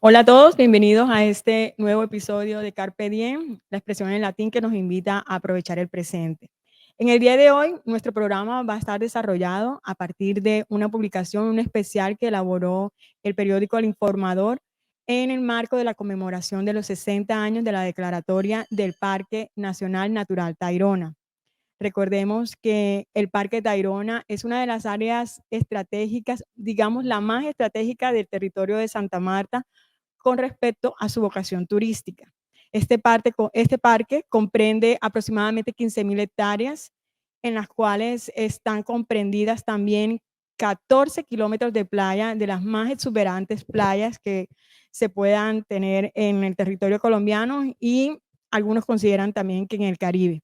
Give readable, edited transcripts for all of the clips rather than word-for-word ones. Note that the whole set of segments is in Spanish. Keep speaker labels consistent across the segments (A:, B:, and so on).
A: Hola a todos, bienvenidos a este nuevo episodio de Carpe Diem, la expresión en latín que nos invita a aprovechar el presente. En el día de hoy, nuestro programa va a estar desarrollado a partir de una publicación, un especial que elaboró el periódico El Informador en el marco de la conmemoración de los 60 años de la declaratoria del Parque Nacional Natural Tayrona. Recordemos que el Parque Tayrona es una de las áreas estratégicas, digamos la más estratégica del territorio de Santa Marta, con respecto a su vocación turística. Este parque comprende aproximadamente 15.000 hectáreas, en las cuales están comprendidas también 14 kilómetros de playa, de las más exuberantes playas que se puedan tener en el territorio colombiano y algunos consideran también que en el Caribe.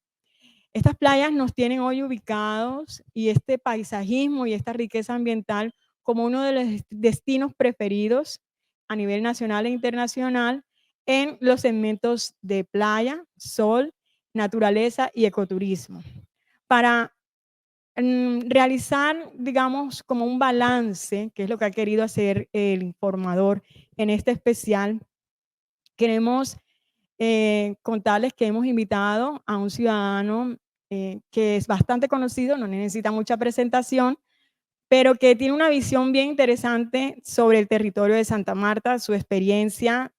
A: Estas playas nos tienen hoy ubicados y este paisajismo y esta riqueza ambiental como uno de los destinos preferidos a nivel nacional e internacional en los segmentos de playa, sol, naturaleza y ecoturismo. Para realizar, digamos, como un balance, que es lo que ha querido hacer el informador en este especial, queremos contarles que hemos invitado a un ciudadano que es bastante conocido, no necesita mucha presentación, pero que tiene una visión bien interesante sobre el territorio de Santa Marta. Su experiencia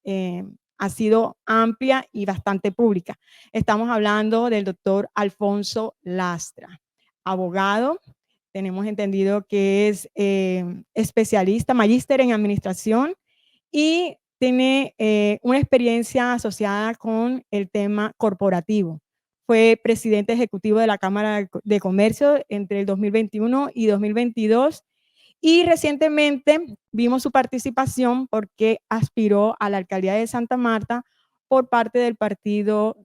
A: ha sido amplia y bastante pública. Estamos hablando del doctor Alfonso Lastra, abogado. Tenemos entendido que es especialista, magíster en administración y tiene una experiencia asociada con el tema corporativo. Fue presidente ejecutivo de la Cámara de Comercio entre el 2021 y 2022 y recientemente vimos su participación porque aspiró a la alcaldía de Santa Marta por parte del partido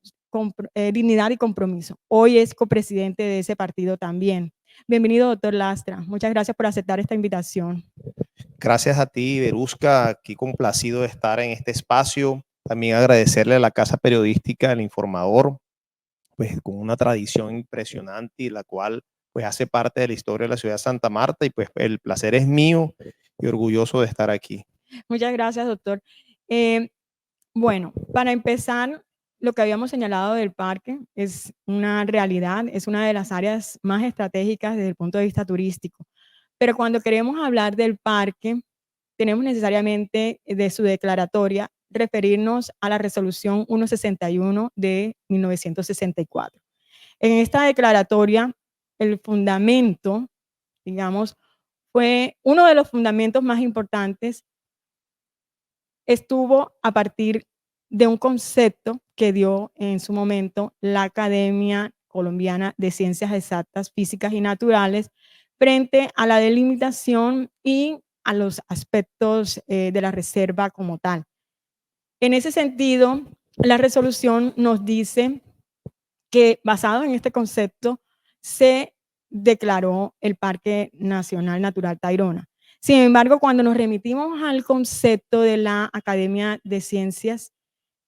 A: Dignidad y Compromiso. Hoy es copresidente de ese partido también. Bienvenido, doctor Lastra. Muchas gracias por aceptar esta invitación.
B: Gracias a ti, Verusca, aquí complacido de estar en este espacio. También agradecerle a la Casa Periodística El Informador, pues con una tradición impresionante y la cual pues hace parte de la historia de la ciudad de Santa Marta y pues el placer es mío y orgulloso de estar aquí.
A: Muchas gracias, doctor. Bueno, para empezar, lo que habíamos señalado del parque es una realidad, es una de las áreas más estratégicas desde el punto de vista turístico. Pero cuando queremos hablar del parque, tenemos necesariamente de su declaratoria referirnos a la resolución 161 de 1964. En esta declaratoria, el fundamento, digamos, fue uno de los fundamentos más importantes, estuvo a partir de un concepto que dio en su momento la Academia Colombiana de Ciencias Exactas, Físicas y Naturales frente a la delimitación y a los aspectos de la reserva como tal. En ese sentido, la resolución nos dice que basado en este concepto se declaró el Parque Nacional Natural Tayrona. Sin embargo, cuando nos remitimos al concepto de la Academia de Ciencias,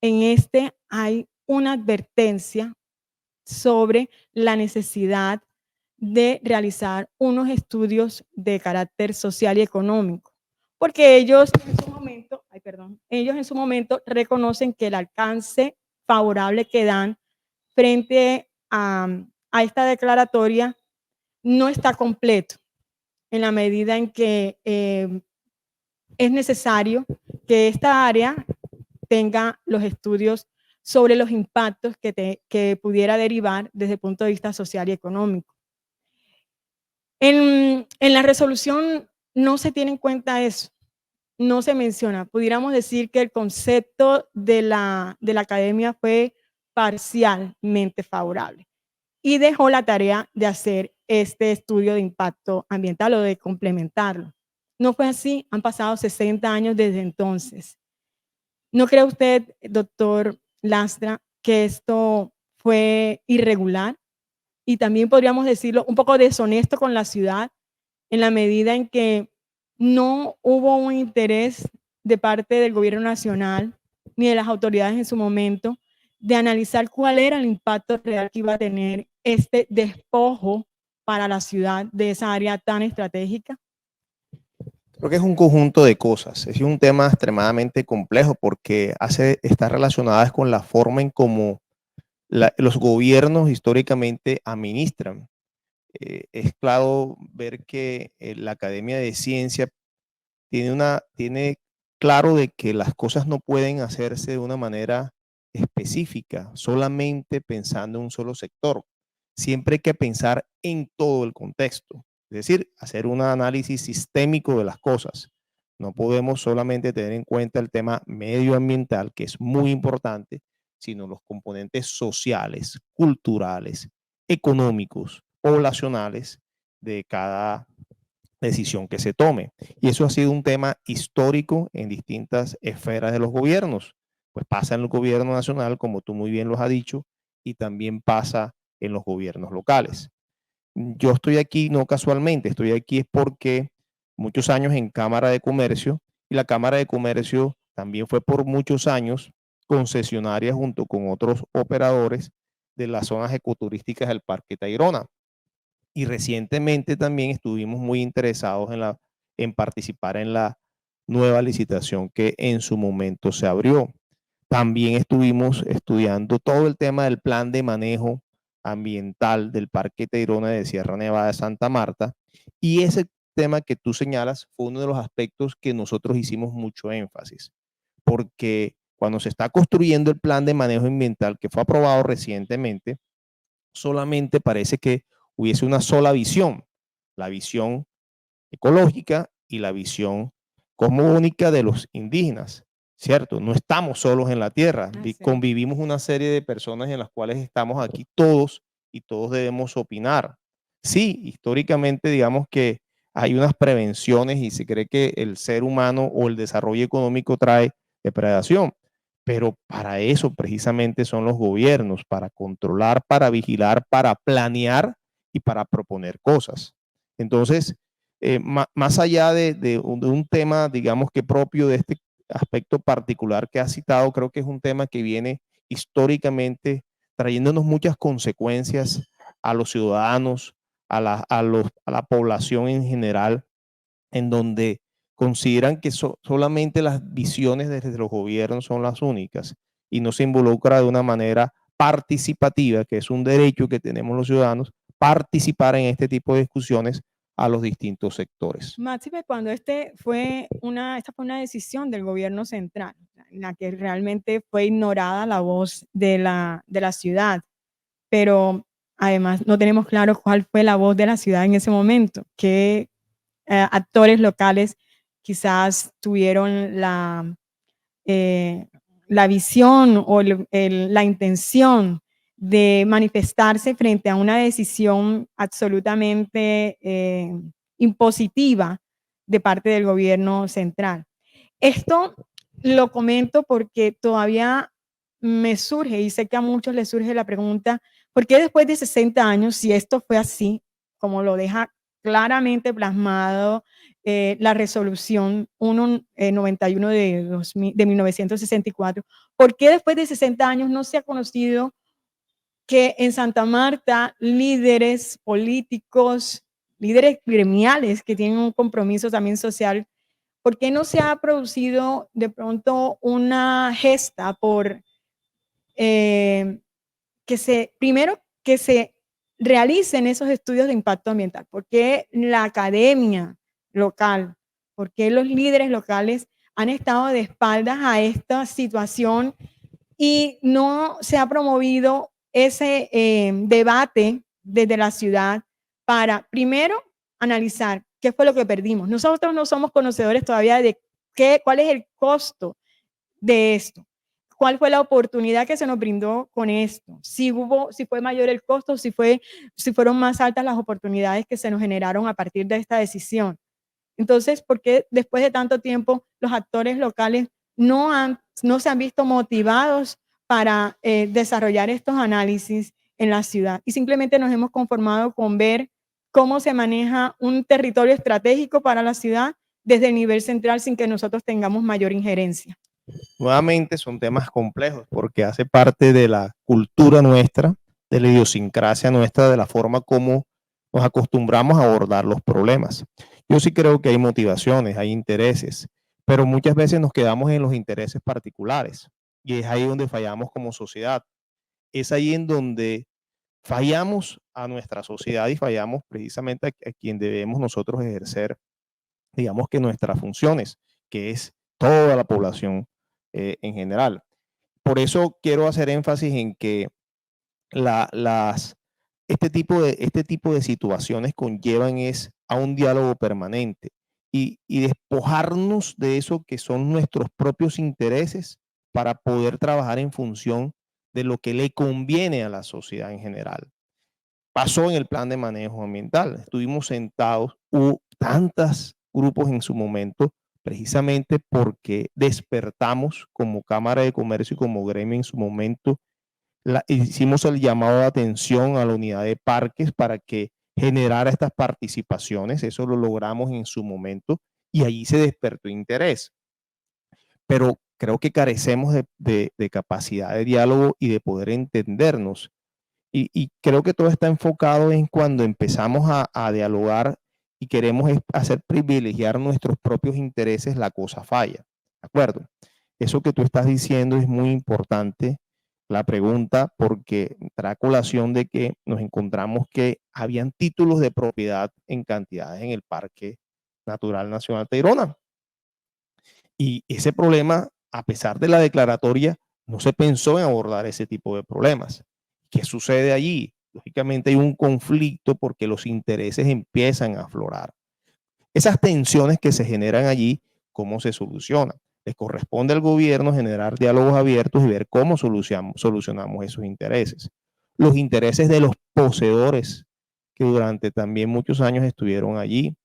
A: en este hay una advertencia sobre la necesidad de realizar unos estudios de carácter social y económico, porque ellos en su momento reconocen que el alcance favorable que dan frente a esta declaratoria no está completo en la medida en que es necesario que esta área tenga los estudios sobre los impactos que pudiera derivar desde el punto de vista social y económico. En la resolución no se tiene en cuenta eso, no se menciona. Pudiéramos decir que el concepto de la academia fue parcialmente favorable y dejó la tarea de hacer este estudio de impacto ambiental o de complementarlo. No fue así, han pasado 60 años desde entonces. ¿No cree usted, doctor Lastra, que esto fue irregular? Y también podríamos decirlo un poco deshonesto con la ciudad en la medida en que no hubo un interés de parte del gobierno nacional ni de las autoridades en su momento de analizar cuál era el impacto real que iba a tener este despojo para la ciudad de esa área tan estratégica.
B: Creo que es un conjunto de cosas. Es un tema extremadamente complejo porque está relacionada con la forma en cómo los gobiernos históricamente administran. Es claro ver que la Academia de Ciencia tiene claro de que las cosas no pueden hacerse de una manera específica, solamente pensando en un solo sector. Siempre hay que pensar en todo el contexto, es decir, hacer un análisis sistémico de las cosas. No podemos solamente tener en cuenta el tema medioambiental, que es muy importante, sino los componentes sociales, culturales, económicos, poblacionales de cada decisión que se tome. Y eso ha sido un tema histórico en distintas esferas de los gobiernos. Pues pasa en el gobierno nacional, como tú muy bien lo has dicho, y también pasa en los gobiernos locales. Yo estoy aquí no casualmente, estoy aquí es porque muchos años en Cámara de Comercio, y la Cámara de Comercio también fue por muchos años concesionaria junto con otros operadores de las zonas ecoturísticas del Parque Tayrona. Y recientemente también estuvimos muy interesados en participar en la nueva licitación que en su momento se abrió. También estuvimos estudiando todo el tema del plan de manejo ambiental del Parque Tayrona de Sierra Nevada de Santa Marta, y ese tema que tú señalas fue uno de los aspectos que nosotros hicimos mucho énfasis, porque cuando se está construyendo el plan de manejo ambiental que fue aprobado recientemente, solamente parece que hubiese una sola visión, la visión ecológica y la visión cosmogónica de los indígenas, ¿cierto? No estamos solos en la tierra, convivimos una serie de personas en las cuales estamos aquí todos y todos debemos opinar. Sí, históricamente digamos que hay unas prevenciones y se cree que el ser humano o el desarrollo económico trae depredación, pero para eso precisamente son los gobiernos, para controlar, para vigilar, para planear y para proponer cosas. Entonces, más allá de un tema, digamos que propio de este aspecto particular que has citado, creo que es un tema que viene históricamente trayéndonos muchas consecuencias a los ciudadanos, a la población en general, en donde consideran que solamente las visiones desde los gobiernos son las únicas y no se involucra de una manera participativa, que es un derecho que tenemos los ciudadanos, participar en este tipo de discusiones a los distintos sectores.
A: Máxime cuando esta fue una decisión del gobierno central, en la que realmente fue ignorada la voz de la ciudad, pero además no tenemos claro cuál fue la voz de la ciudad en ese momento, qué actores locales quizás tuvieron la visión o la intención de manifestarse frente a una decisión absolutamente impositiva de parte del gobierno central. Esto lo comento porque todavía me surge, y sé que a muchos les surge la pregunta, ¿por qué después de 60 años, si esto fue así, como lo deja claramente plasmado la resolución 191 de 1964, ¿por qué después de 60 años no se ha conocido que en Santa Marta líderes políticos, líderes gremiales que tienen un compromiso también social, ¿por qué no se ha producido de pronto una gesta por primero que se realicen esos estudios de impacto ambiental? ¿Por qué la academia local, por qué los líderes locales han estado de espaldas a esta situación y no se ha promovido ese debate desde la ciudad para, primero, analizar qué fue lo que perdimos? Nosotros no somos conocedores todavía de cuál es el costo de esto. ¿Cuál fue la oportunidad que se nos brindó con esto? Si fue mayor el costo, si fueron más altas las oportunidades que se nos generaron a partir de esta decisión. Entonces, ¿por qué después de tanto tiempo los actores locales no se han visto motivados para desarrollar estos análisis en la ciudad? Y simplemente nos hemos conformado con ver cómo se maneja un territorio estratégico para la ciudad desde el nivel central sin que nosotros tengamos mayor injerencia.
B: Nuevamente son temas complejos porque hace parte de la cultura nuestra, de la idiosincrasia nuestra, de la forma como nos acostumbramos a abordar los problemas. Yo sí creo que hay motivaciones, hay intereses, pero muchas veces nos quedamos en los intereses particulares y es ahí donde fallamos como sociedad. Es ahí en donde fallamos a nuestra sociedad y fallamos precisamente a quien debemos nosotros ejercer, digamos que nuestras funciones, que es toda la población en general. Por eso quiero hacer énfasis en que la, las, este tipo de situaciones conllevan es a un diálogo permanente y despojarnos de eso que son nuestros propios intereses para poder trabajar en función de lo que le conviene a la sociedad en general. Pasó en el plan de manejo ambiental. Estuvimos sentados, hubo tantos grupos en su momento, precisamente porque despertamos como Cámara de Comercio y como gremio en su momento. Hicimos el llamado de atención a la unidad de parques para que generara estas participaciones. Eso lo logramos en su momento y allí se despertó interés. Pero creo que carecemos de capacidad de diálogo y de poder entendernos. Y creo que todo está enfocado en cuando empezamos a dialogar y queremos hacer privilegiar nuestros propios intereses, la cosa falla. ¿De acuerdo? Eso que tú estás diciendo es muy importante, la pregunta, porque trae a colación de que nos encontramos que habían títulos de propiedad en cantidades en el Parque Natural Nacional Tayrona. Y ese problema, a pesar de la declaratoria, no se pensó en abordar ese tipo de problemas. ¿Qué sucede allí? Lógicamente hay un conflicto porque los intereses empiezan a aflorar. Esas tensiones que se generan allí, ¿cómo se solucionan? Les corresponde al gobierno generar diálogos abiertos y ver cómo solucionamos esos intereses. Los intereses de los poseedores que durante también muchos años estuvieron allí,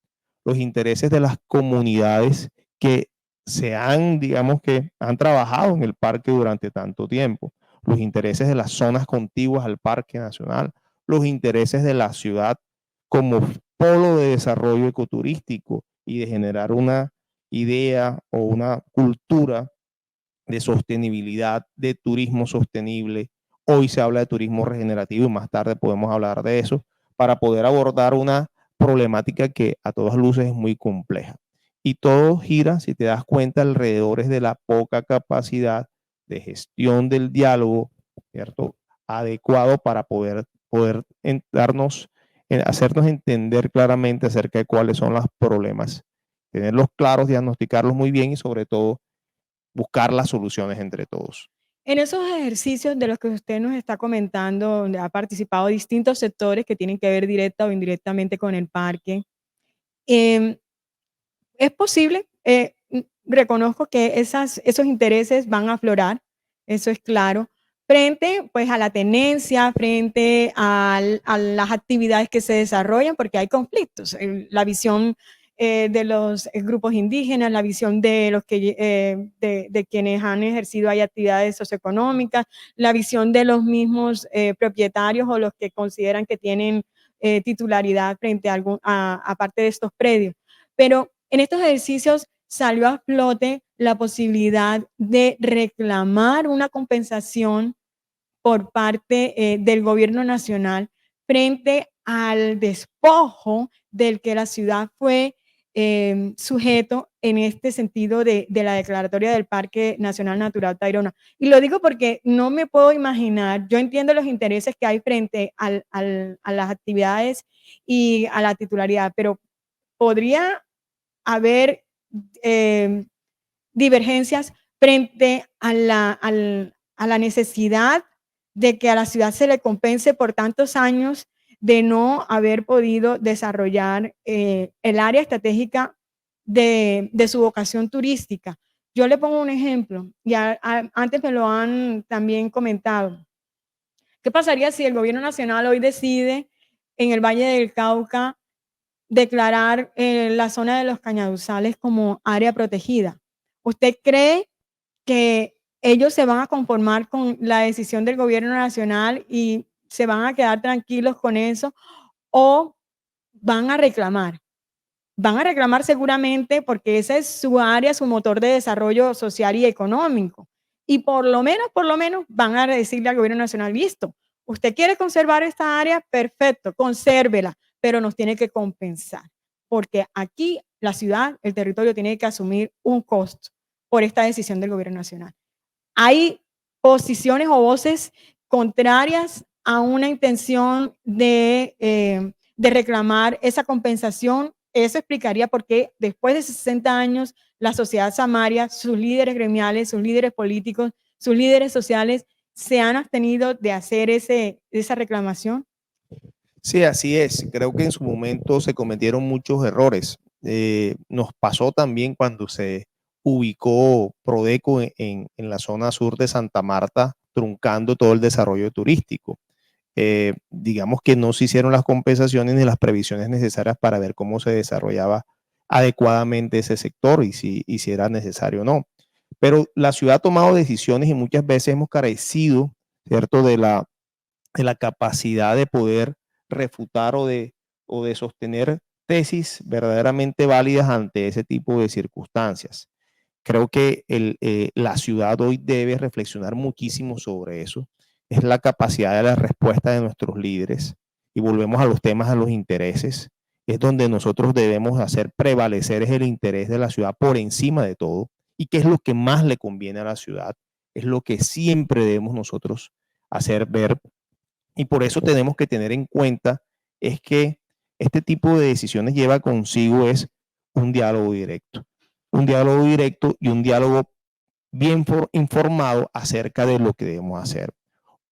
B: los intereses de las comunidades que digamos que han trabajado en el parque durante tanto tiempo, los intereses de las zonas contiguas al Parque Nacional, los intereses de la ciudad como polo de desarrollo ecoturístico y de generar una idea o una cultura de sostenibilidad, de turismo sostenible. Hoy se habla de turismo regenerativo y más tarde podemos hablar de eso para poder abordar una problemática que a todas luces es muy compleja. Y todo gira, si te das cuenta, alrededor de la poca capacidad de gestión del diálogo, ¿cierto? Adecuado para poder darnos, hacernos entender claramente acerca de cuáles son los problemas, tenerlos claros, diagnosticarlos muy bien y sobre todo buscar las soluciones entre todos.
A: En esos ejercicios de los que usted nos está comentando, donde ha participado distintos sectores que tienen que ver directa o indirectamente con el parque, em, es posible, reconozco que esos intereses van a aflorar, eso es claro, frente pues a la tenencia, frente a las actividades que se desarrollan, porque hay conflictos. La visión de los grupos indígenas, la visión de los que de quienes han ejercido ahí actividades socioeconómicas, la visión de los mismos propietarios o los que consideran que tienen titularidad frente a parte de estos predios. Pero en estos ejercicios salió a flote la posibilidad de reclamar una compensación por parte del gobierno nacional frente al despojo del que la ciudad fue sujeto en este sentido de la declaratoria del Parque Nacional Natural Tayrona. Y lo digo porque no me puedo imaginar, yo entiendo los intereses que hay frente a las actividades y a la titularidad, pero podría haber eh, divergencias frente a la necesidad de que a la ciudad se le compense por tantos años de no haber podido desarrollar el área estratégica de su vocación turística. Yo le pongo un ejemplo, ya antes me lo han también comentado. ¿Qué pasaría si el gobierno nacional hoy decide en el Valle del Cauca declarar la zona de los Cañaduzales como área protegida? ¿Usted cree que ellos se van a conformar con la decisión del gobierno nacional y se van a quedar tranquilos con eso o van a reclamar? Van a reclamar seguramente porque esa es su área, su motor de desarrollo social y económico. Y por lo menos van a decirle al gobierno nacional, listo, usted quiere conservar esta área, perfecto, consérvela, pero nos tiene que compensar. porque aquí la ciudad, el territorio tiene que asumir un costo por esta decisión del gobierno nacional. Hay posiciones o voces contrarias a una intención de reclamar esa compensación. Eso explicaría por qué después de 60 años la sociedad samaria, sus líderes gremiales, sus líderes políticos, sus líderes sociales se han abstenido de hacer esa reclamación.
B: Sí, así es. Creo que en su momento se cometieron muchos errores. Nos pasó también cuando se ubicó Prodeco en la zona sur de Santa Marta, truncando todo el desarrollo turístico. Digamos que no se hicieron las compensaciones ni las previsiones necesarias para ver cómo se desarrollaba adecuadamente ese sector y si era necesario o no. Pero la ciudad ha tomado decisiones y muchas veces hemos carecido, ¿cierto?, de la capacidad de poder refutar o de sostener tesis verdaderamente válidas ante ese tipo de circunstancias. Creo que la ciudad hoy debe reflexionar muchísimo sobre eso. Es la capacidad de la respuesta de nuestros líderes. Y volvemos a los temas, a los intereses. Es donde nosotros debemos hacer prevalecer es el interés de la ciudad por encima de todo. ¿Y qué es lo que más le conviene a la ciudad? Es lo que siempre debemos nosotros hacer ver. Y por eso tenemos que tener en cuenta es que este tipo de decisiones lleva consigo es un diálogo directo. Un diálogo directo y un diálogo bien informado acerca de lo que debemos hacer.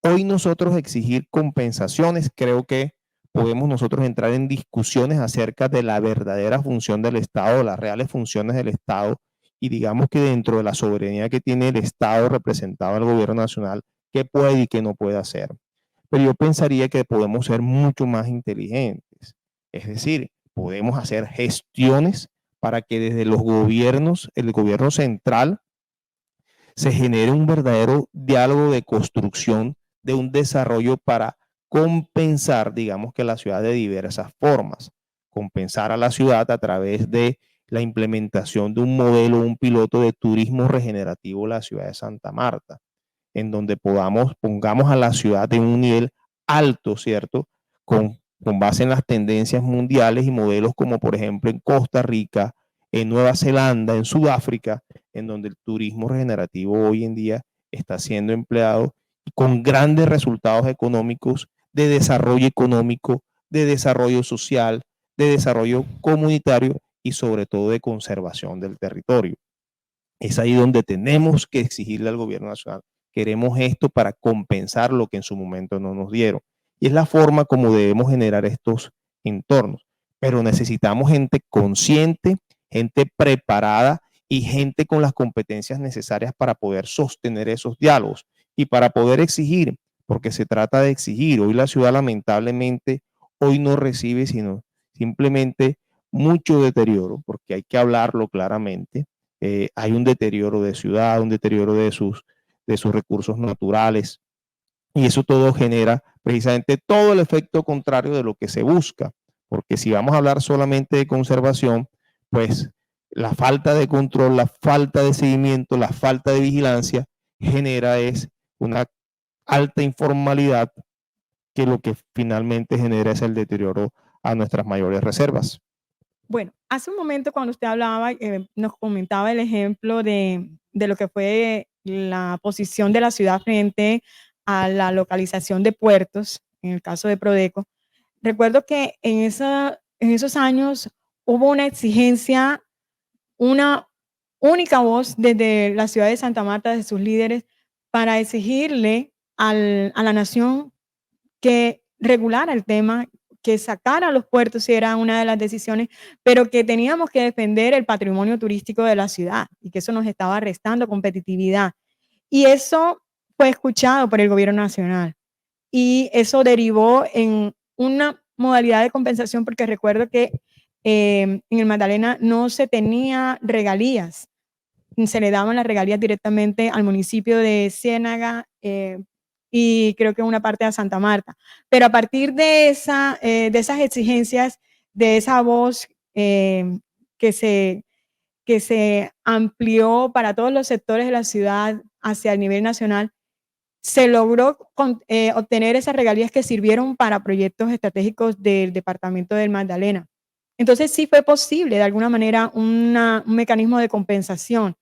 B: Hoy nosotros exigir compensaciones, creo que podemos nosotros entrar en discusiones acerca de la verdadera función del Estado, las reales funciones del Estado, y digamos que dentro de la soberanía que tiene el Estado representado al gobierno nacional, qué puede y qué no puede hacer. Pero yo pensaría que podemos ser mucho más inteligentes. Es decir, podemos hacer gestiones para que desde los gobiernos, el gobierno central, se genere un verdadero diálogo de construcción de un desarrollo para compensar, digamos que la ciudad de diversas formas. Compensar a la ciudad a través de la implementación de un modelo, un piloto de turismo regenerativo en la ciudad de Santa Marta, en donde pongamos a la ciudad en un nivel alto, ¿cierto? Con base en las tendencias mundiales y modelos como por ejemplo en Costa Rica, en Nueva Zelanda, en Sudáfrica, en donde el turismo regenerativo hoy en día está siendo empleado con grandes resultados económicos, de desarrollo económico, de desarrollo social, de desarrollo comunitario y sobre todo de conservación del territorio. Es ahí donde tenemos que exigirle al gobierno nacional. Queremos esto para compensar lo que en su momento no nos dieron. Y es la forma como debemos generar estos entornos. Pero necesitamos gente consciente, gente preparada y gente con las competencias necesarias para poder sostener esos diálogos y para poder exigir, porque se trata de exigir. Hoy la ciudad lamentablemente hoy no recibe sino simplemente mucho deterioro, porque hay que hablarlo claramente. Hay un deterioro de ciudad, un deterioro de sus recursos naturales, y eso todo genera precisamente todo el efecto contrario de lo que se busca, porque si vamos a hablar solamente de conservación, pues la falta de control, la falta de seguimiento, la falta de vigilancia genera es una alta informalidad que lo que finalmente genera es el deterioro a nuestras mayores reservas.
A: Bueno, hace un momento cuando usted hablaba, nos comentaba el ejemplo de lo que fue la posición de la ciudad frente a la localización de puertos, en el caso de Prodeco. Recuerdo que en esos años hubo una exigencia, una única voz desde la ciudad de Santa Marta, de sus líderes, para exigirle a la nación que regulara el tema, que sacara los puertos si era una de las decisiones, pero que teníamos que defender el patrimonio turístico de la ciudad y que eso nos estaba restando competitividad. Y eso fue escuchado por el gobierno nacional y eso derivó en una modalidad de compensación porque recuerdo que en el Magdalena no se tenía regalías, se le daban las regalías directamente al municipio de Ciénaga y creo que una parte a Santa Marta. Pero a partir de esas exigencias, de esa voz que, se, que se amplió para todos los sectores de la ciudad hacia el nivel nacional, se logró obtener esas regalías que sirvieron para proyectos estratégicos del departamento del Magdalena. Entonces sí fue posible de alguna manera un mecanismo de compensación.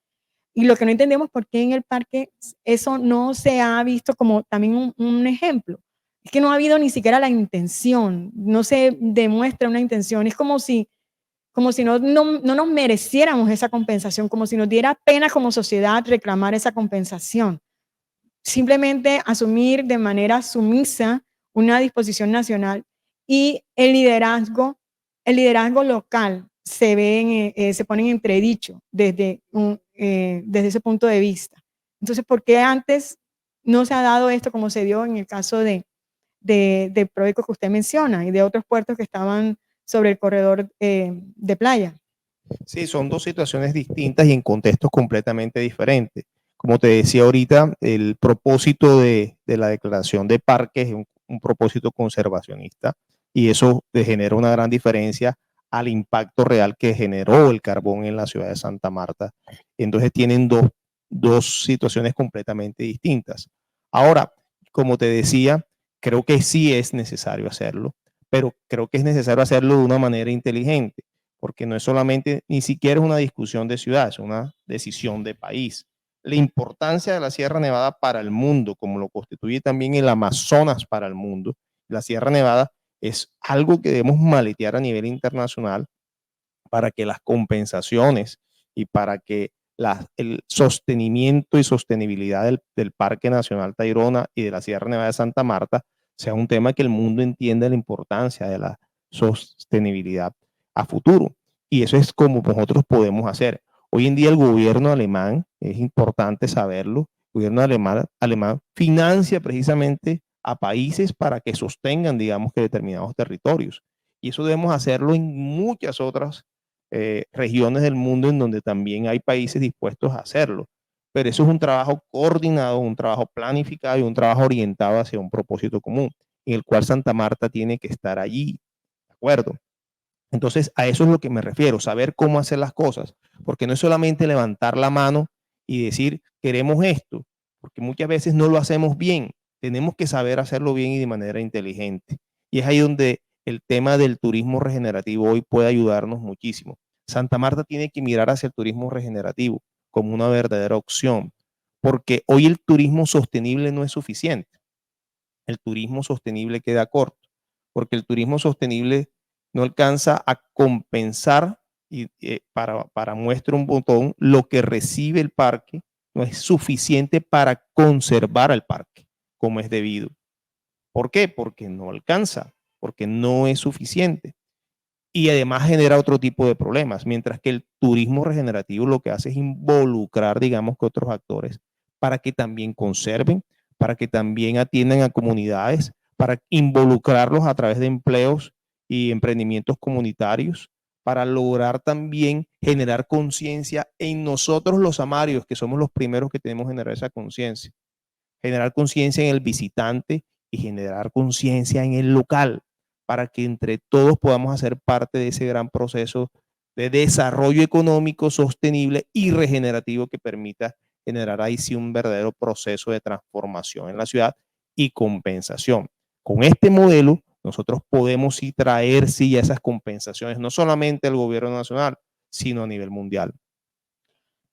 A: Y lo que no entendemos es por qué en el parque eso no se ha visto como también un ejemplo. Es que no ha habido ni siquiera la intención, no se demuestra una intención. Es como si no nos mereciéramos esa compensación, como si nos diera pena como sociedad reclamar esa compensación. Simplemente asumir de manera sumisa una disposición nacional y el liderazgo local se ve se pone en entredicho desde ese punto de vista. Entonces, ¿por qué antes no se ha dado esto como se dio en el caso de Prodeco que usted menciona y de otros puertos que estaban sobre el corredor de playa?
B: Sí, son dos situaciones distintas y en contextos completamente diferentes. Como te decía ahorita, el propósito de la declaración de parques es un propósito conservacionista y eso genera una gran diferencia al impacto real que generó el carbón en la ciudad de Santa Marta. Entonces tienen dos situaciones completamente distintas. Ahora, como te decía, creo que sí es necesario hacerlo, pero creo que es necesario hacerlo de una manera inteligente porque no es solamente, ni siquiera es una discusión de ciudad, es una decisión de país. La importancia de la Sierra Nevada para el mundo, como lo constituye también el Amazonas para el mundo, la Sierra Nevada es algo que debemos maletear a nivel internacional para que las compensaciones y para que el sostenimiento y sostenibilidad del Parque Nacional Tayrona y de la Sierra Nevada de Santa Marta sea un tema que el mundo entienda la importancia de la sostenibilidad a futuro. Y eso es como nosotros podemos hacer. Hoy en día el gobierno alemán, es importante saberlo, el gobierno alemán financia precisamente a países para que sostengan, digamos que determinados territorios. Y eso debemos hacerlo en muchas otras regiones del mundo en donde también hay países dispuestos a hacerlo. Pero eso es un trabajo coordinado, un trabajo planificado y un trabajo orientado hacia un propósito común, en el cual Santa Marta tiene que estar allí, ¿de acuerdo? Entonces, a eso es lo que me refiero, saber cómo hacer las cosas, porque no es solamente levantar la mano y decir, queremos esto, porque muchas veces no lo hacemos bien, tenemos que saber hacerlo bien y de manera inteligente. Y es ahí donde el tema del turismo regenerativo hoy puede ayudarnos muchísimo. Santa Marta tiene que mirar hacia el turismo regenerativo como una verdadera opción, porque hoy el turismo sostenible no es suficiente. El turismo sostenible queda corto, porque el turismo sostenible no alcanza a compensar y para muestra un botón lo que recibe el parque no es suficiente para conservar el parque como es debido. ¿Por qué? Porque no alcanza, porque no es suficiente. Y además genera otro tipo de problemas, mientras que el turismo regenerativo lo que hace es involucrar, digamos, que otros actores para que también conserven, para que también atiendan a comunidades, para involucrarlos a través de empleos y emprendimientos comunitarios, para lograr también generar conciencia en nosotros los amarios, que somos los primeros que tenemos que generar esa conciencia. Generar conciencia en el visitante y generar conciencia en el local para que entre todos podamos hacer parte de ese gran proceso de desarrollo económico sostenible y regenerativo que permita generar ahí sí un verdadero proceso de transformación en la ciudad y compensación. Con este modelo, nosotros podemos sí traer sí esas compensaciones, no solamente al gobierno nacional, sino a nivel mundial.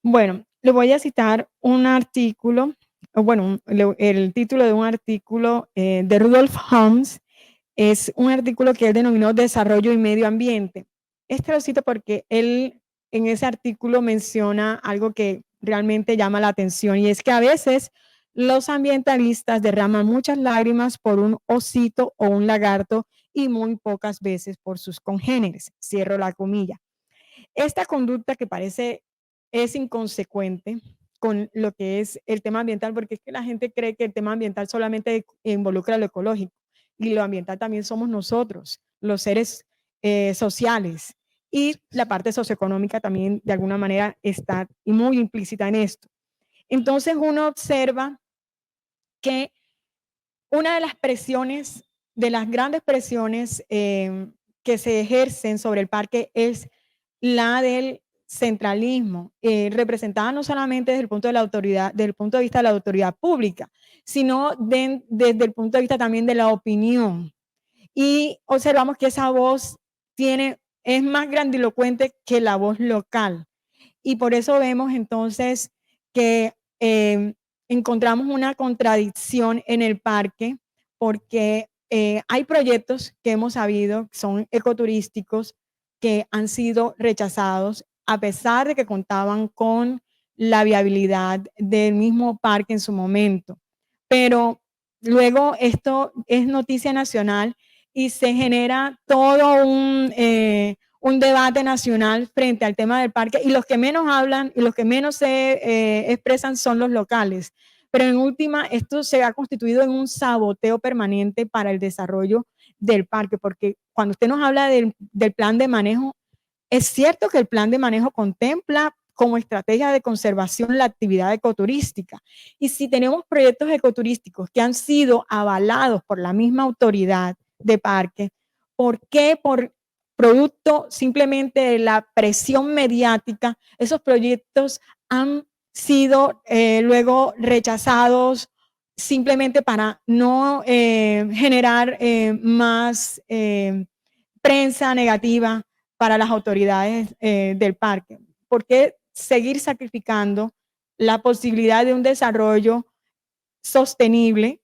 A: Bueno, le voy a citar un artículo, o bueno, el título de un artículo de Rudolf Holmes. Es un artículo que él denominó Desarrollo y Medio Ambiente. Este lo cito porque él en ese artículo menciona algo que realmente llama la atención y es que a veces los ambientalistas derraman muchas lágrimas por un osito o un lagarto y muy pocas veces por sus congéneres. Cierro la comilla. Esta conducta que parece es inconsecuente con lo que es el tema ambiental, porque es que la gente cree que el tema ambiental solamente involucra lo ecológico y lo ambiental también somos nosotros, los seres sociales. Y la parte socioeconómica también de alguna manera está muy implícita en esto. Entonces uno observa que una de las presiones, de las grandes presiones que se ejercen sobre el parque es la del centralismo, representada no solamente desde el punto de la autoridad, desde el punto de vista de la autoridad pública, sino desde el punto de vista también de la opinión. Y observamos que esa voz tiene es más grandilocuente que la voz local. Y por eso vemos entonces que encontramos una contradicción en el parque, porque hay proyectos que hemos sabido son ecoturísticos que han sido rechazados a pesar de que contaban con la viabilidad del mismo parque en su momento. Pero luego esto es noticia nacional y se genera todo un debate nacional frente al tema del parque, y los que menos hablan y los que menos se expresan son los locales. Pero en última, esto se ha constituido en un saboteo permanente para el desarrollo del parque, porque cuando usted nos habla del plan de manejo, es cierto que el plan de manejo contempla como estrategia de conservación la actividad ecoturística. Y si tenemos proyectos ecoturísticos que han sido avalados por la misma autoridad de parque, ¿por qué por producto simplemente de la presión mediática esos proyectos han sido luego rechazados simplemente para no generar más prensa negativa para las autoridades del parque? ¿Por qué seguir sacrificando la posibilidad de un desarrollo sostenible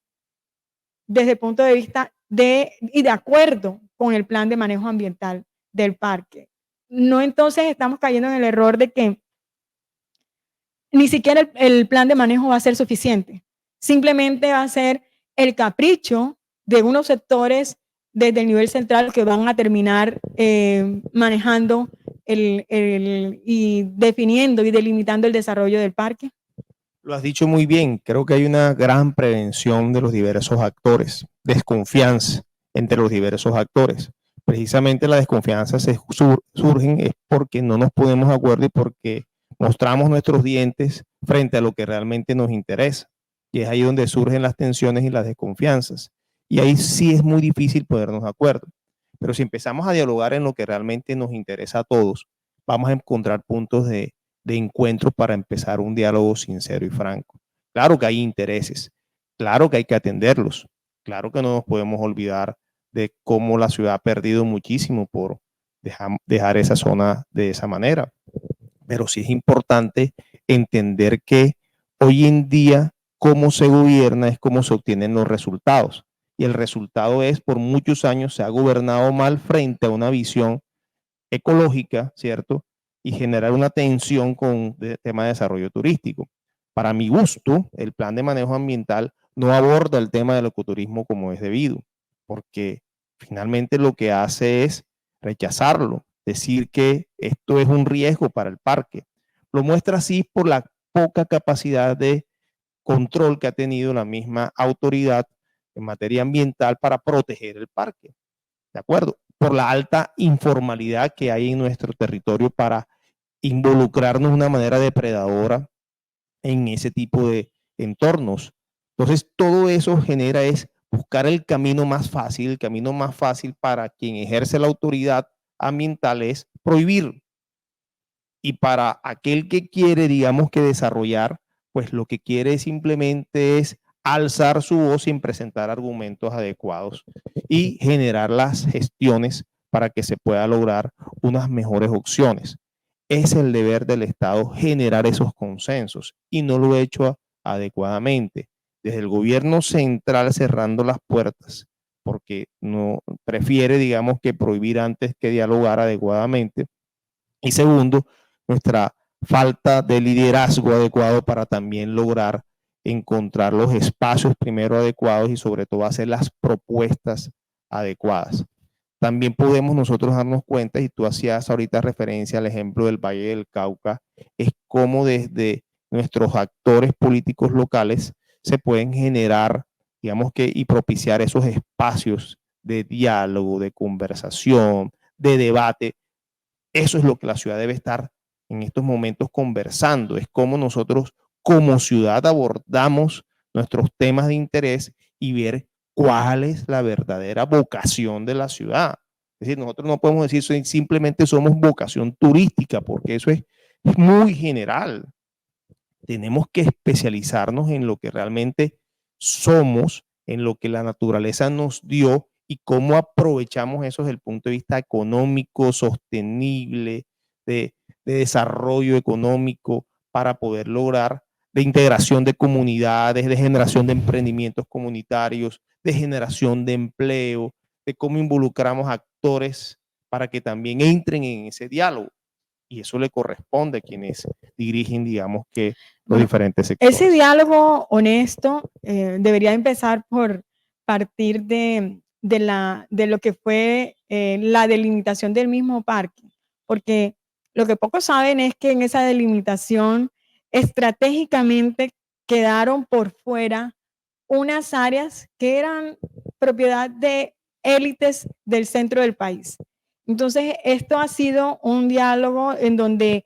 A: desde el punto de vista y de acuerdo con el plan de manejo ambiental del parque? No, entonces estamos cayendo en el error de que ni siquiera el plan de manejo va a ser suficiente. Simplemente va a ser el capricho de unos sectores desde el nivel central que van a terminar manejando y definiendo y delimitando el desarrollo del parque.
B: Lo has dicho muy bien, creo que hay una gran prevención de los diversos actores, desconfianza entre los diversos actores. Precisamente la desconfianza surgen es porque no nos ponemos de acuerdo y porque mostramos nuestros dientes frente a lo que realmente nos interesa. Y es ahí donde surgen las tensiones y las desconfianzas. Y ahí sí es muy difícil ponernos de acuerdo. Pero si empezamos a dialogar en lo que realmente nos interesa a todos, vamos a encontrar puntos de encuentro para empezar un diálogo sincero y franco. Claro que hay intereses, claro que hay que atenderlos, claro que no nos podemos olvidar de cómo la ciudad ha perdido muchísimo por dejar esa zona de esa manera. Pero sí es importante entender que hoy en día cómo se gobierna es cómo se obtienen los resultados. Y el resultado es, por muchos años se ha gobernado mal frente a una visión ecológica, ¿cierto? Y generar una tensión con el tema de desarrollo turístico. Para mi gusto, el plan de manejo ambiental no aborda el tema del ecoturismo como es debido, porque finalmente lo que hace es rechazarlo, decir que esto es un riesgo para el parque. Lo muestra así por la poca capacidad de control que ha tenido la misma autoridad en materia ambiental para proteger el parque. ¿De acuerdo? Por la alta informalidad que hay en nuestro territorio para involucrarnos de una manera depredadora en ese tipo de entornos. Entonces, todo eso genera es buscar el camino más fácil. El camino más fácil para quien ejerce la autoridad ambiental es prohibir. Y para aquel que quiere, digamos que desarrollar, pues lo que quiere simplemente es alzar su voz sin presentar argumentos adecuados y generar las gestiones para que se pueda lograr unas mejores opciones. Es el deber del Estado generar esos consensos y no lo he hecho adecuadamente. Desde el gobierno central cerrando las puertas, porque no prefiere, digamos, que prohibir antes que dialogar adecuadamente. Y segundo, nuestra falta de liderazgo adecuado para también lograr encontrar los espacios primero adecuados y sobre todo hacer las propuestas adecuadas. También podemos nosotros darnos cuenta, y tú hacías ahorita referencia al ejemplo del Valle del Cauca, es cómo desde nuestros actores políticos locales se pueden generar, digamos que, y propiciar esos espacios de diálogo, de conversación, de debate. Eso es lo que la ciudad debe estar en estos momentos conversando, es cómo nosotros como ciudad abordamos nuestros temas de interés y ver cuál es la verdadera vocación de la ciudad. Es decir, nosotros no podemos decir simplemente somos vocación turística, porque eso es muy general. Tenemos que especializarnos en lo que realmente somos, en lo que la naturaleza nos dio y cómo aprovechamos eso desde el punto de vista económico, sostenible, de desarrollo económico para poder lograr de integración de comunidades, de generación de emprendimientos comunitarios, de generación de empleo, de cómo involucramos actores para que también entren en ese diálogo. Y eso le corresponde a quienes dirigen, digamos que, los diferentes sectores.
A: Ese diálogo honesto debería empezar por partir de lo que fue la delimitación del mismo parque, porque lo que pocos saben es que en esa delimitación estratégicamente quedaron por fuera unas áreas que eran propiedad de élites del centro del país. Entonces, esto ha sido un diálogo en donde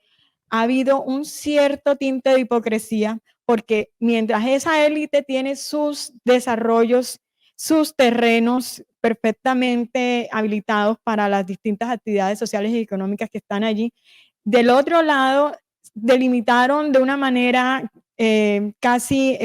A: ha habido un cierto tinte de hipocresía, porque mientras esa élite tiene sus desarrollos, sus terrenos perfectamente habilitados para las distintas actividades sociales y económicas que están allí, del otro lado delimitaron de una manera casi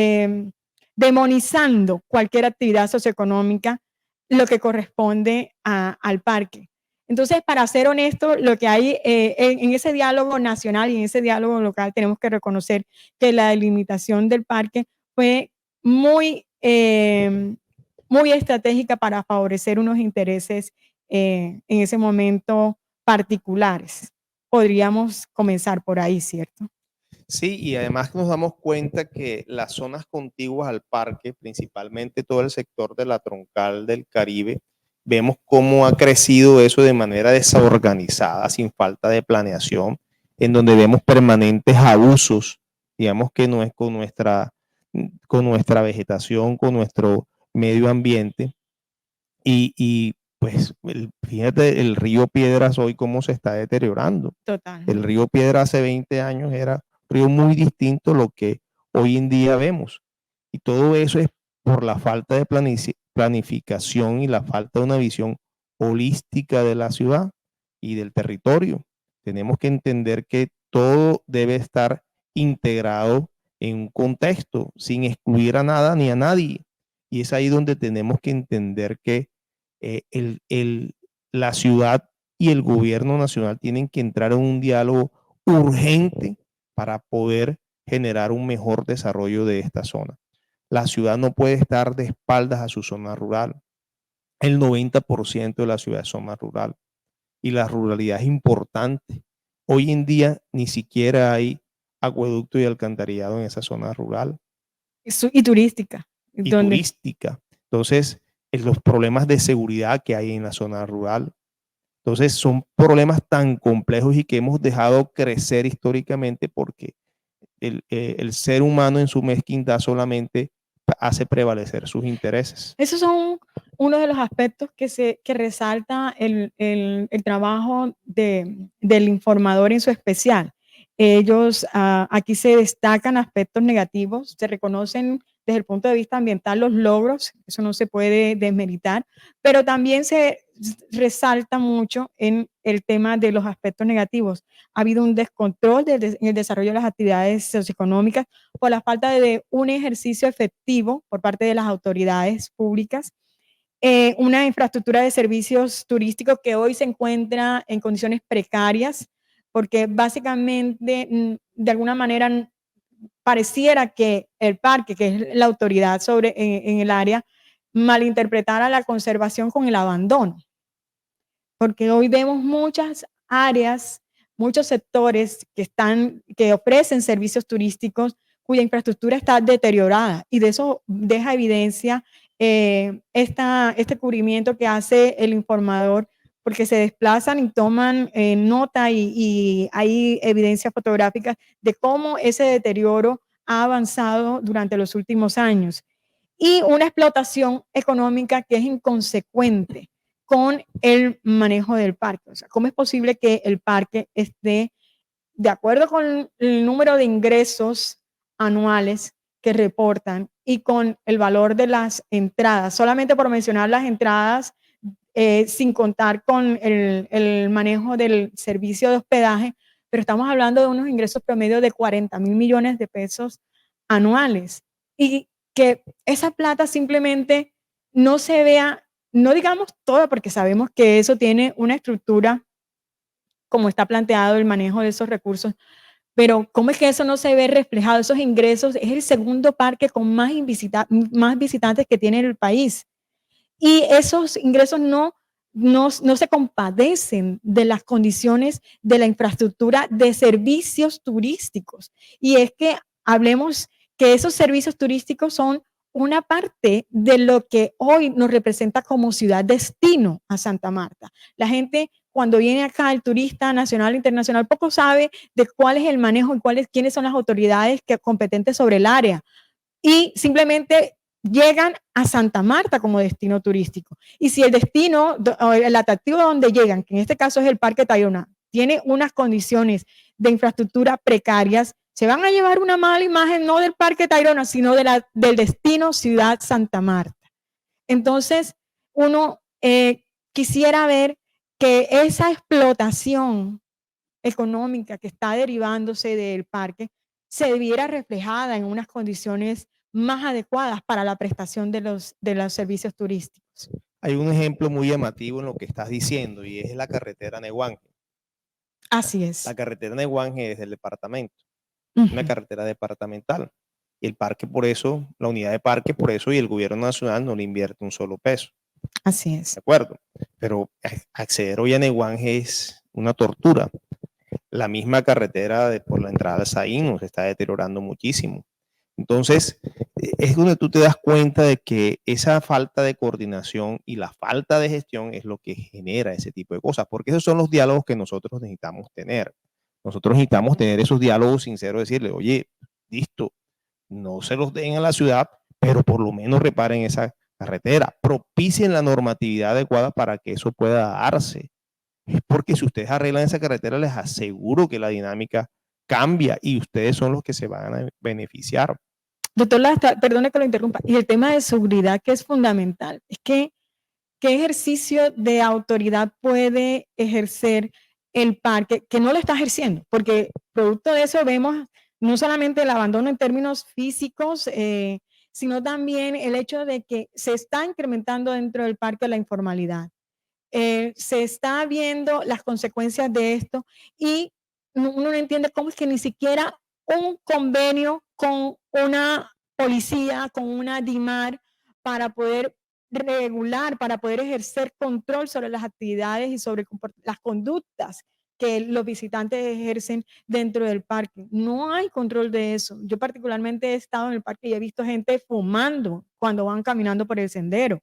A: demonizando cualquier actividad socioeconómica, lo que corresponde al parque. Entonces, para ser honesto, lo que hay en ese diálogo nacional y en ese diálogo local tenemos que reconocer que la delimitación del parque fue muy, muy estratégica para favorecer unos intereses en ese momento particulares. Podríamos comenzar por ahí, ¿cierto?
B: Sí, y además nos damos cuenta que las zonas contiguas al parque, principalmente todo el sector de la troncal del Caribe, vemos cómo ha crecido eso de manera desorganizada, sin falta de planeación, en donde vemos permanentes abusos, digamos que no es con nuestra vegetación, con nuestro medio ambiente. Y pues fíjate el río Piedras hoy cómo se está deteriorando.
A: Total.
B: El río Piedras hace 20 años era un río muy distinto a lo que hoy en día vemos. Y todo eso es por la falta de planificación y la falta de una visión holística de la ciudad y del territorio. Tenemos que entender que todo debe estar integrado en un contexto, sin excluir a nada ni a nadie. Y es ahí donde tenemos que entender que la ciudad y el gobierno nacional tienen que entrar en un diálogo urgente para poder generar un mejor desarrollo de esta zona. La ciudad no puede estar de espaldas a su zona rural. El 90% de la ciudad es zona rural y la ruralidad es importante. Hoy en día ni siquiera hay acueducto y alcantarillado en esa zona rural.
A: Y turística.
B: Y turística. Entonces, los problemas de seguridad que hay en la zona rural. Entonces, son problemas tan complejos y que hemos dejado crecer históricamente porque el ser humano en su mezquindad solamente hace prevalecer sus intereses.
A: Esos son uno de los aspectos que resalta el trabajo del informador en su especial. Ellos, aquí se destacan aspectos negativos, se reconocen desde el punto de vista ambiental los logros, eso no se puede desmeritar, pero también se resalta mucho en el tema de los aspectos negativos. Ha habido un descontrol en el desarrollo de las actividades socioeconómicas por la falta de un ejercicio efectivo por parte de las autoridades públicas, una infraestructura de servicios turísticos que hoy se encuentra en condiciones precarias, porque básicamente, de alguna manera, pareciera que el parque, que es la autoridad en el área, malinterpretara la conservación con el abandono, porque hoy vemos muchas áreas, muchos sectores que ofrecen servicios turísticos cuya infraestructura está deteriorada, y de eso deja evidencia este cubrimiento que hace el informador, porque se desplazan y toman nota y hay evidencias fotográficas de cómo ese deterioro ha avanzado durante los últimos años, y una explotación económica que es inconsecuente con el manejo del parque. O sea, ¿cómo es posible que el parque esté de acuerdo con el número de ingresos anuales que reportan y con el valor de las entradas? Solamente por mencionar las entradas, sin contar con el manejo del servicio de hospedaje, pero estamos hablando de unos ingresos promedio de 40,000 millones de pesos anuales, y que esa plata simplemente no se vea no digamos toda, porque sabemos que eso tiene una estructura, como está planteado el manejo de esos recursos, pero ¿cómo es que eso no se ve reflejado? Esos ingresos es el segundo parque con más visitantes que tiene el país. Y esos ingresos no se compadecen de las condiciones de la infraestructura de servicios turísticos. Y es que hablemos que esos servicios turísticos son una parte de lo que hoy nos representa como ciudad destino a Santa Marta. La gente cuando viene acá, el turista nacional e internacional, poco sabe de cuál es el manejo y quiénes son las autoridades competentes sobre el área. Y simplemente llegan a Santa Marta como destino turístico. Y si el destino, el atractivo donde llegan, que en este caso es el Parque Tayrona, tiene unas condiciones de infraestructura precarias, se van a llevar una mala imagen no del Parque Tayrona, sino del destino Ciudad Santa Marta. Entonces, uno quisiera ver que esa explotación económica que está derivándose del parque se viera reflejada en unas condiciones más adecuadas para la prestación de los servicios turísticos.
B: Hay un ejemplo muy llamativo en lo que estás diciendo y es la carretera Neguanje.
A: Así es.
B: La carretera Neguanje es del departamento, una
A: Ujú.
B: carretera departamental. Y el parque por eso, la unidad de parque por eso y el gobierno nacional no le invierte un solo peso.
A: Así es.
B: ¿De acuerdo? Pero acceder hoy a Neguanje es una tortura. La misma carretera por la entrada de Saín se está deteriorando muchísimo. Entonces, es donde tú te das cuenta de que esa falta de coordinación y la falta de gestión es lo que genera ese tipo de cosas, porque esos son los diálogos que nosotros necesitamos tener. Nosotros necesitamos tener esos diálogos sinceros, decirle, oye, listo, no se los den a la ciudad, pero por lo menos reparen esa carretera, propicien la normatividad adecuada para que eso pueda darse. Es porque si ustedes arreglan esa carretera, les aseguro que la dinámica cambia y ustedes son los que se van a beneficiar.
A: Doctor Lastra, perdone que lo interrumpa. Y el tema de seguridad que es fundamental. Es que, ¿qué ejercicio de autoridad puede ejercer el parque que no lo está ejerciendo? Porque producto de eso vemos no solamente el abandono en términos físicos, sino también el hecho de que se está incrementando dentro del parque la informalidad. Se está viendo las consecuencias de esto y uno no entiende cómo es que ni siquiera un convenio con una policía, con una DIMAR, para poder regular, para poder ejercer control sobre las actividades y sobre las conductas que los visitantes ejercen dentro del parque. No hay control de eso. Yo particularmente he estado en el parque y he visto gente fumando cuando van caminando por el sendero.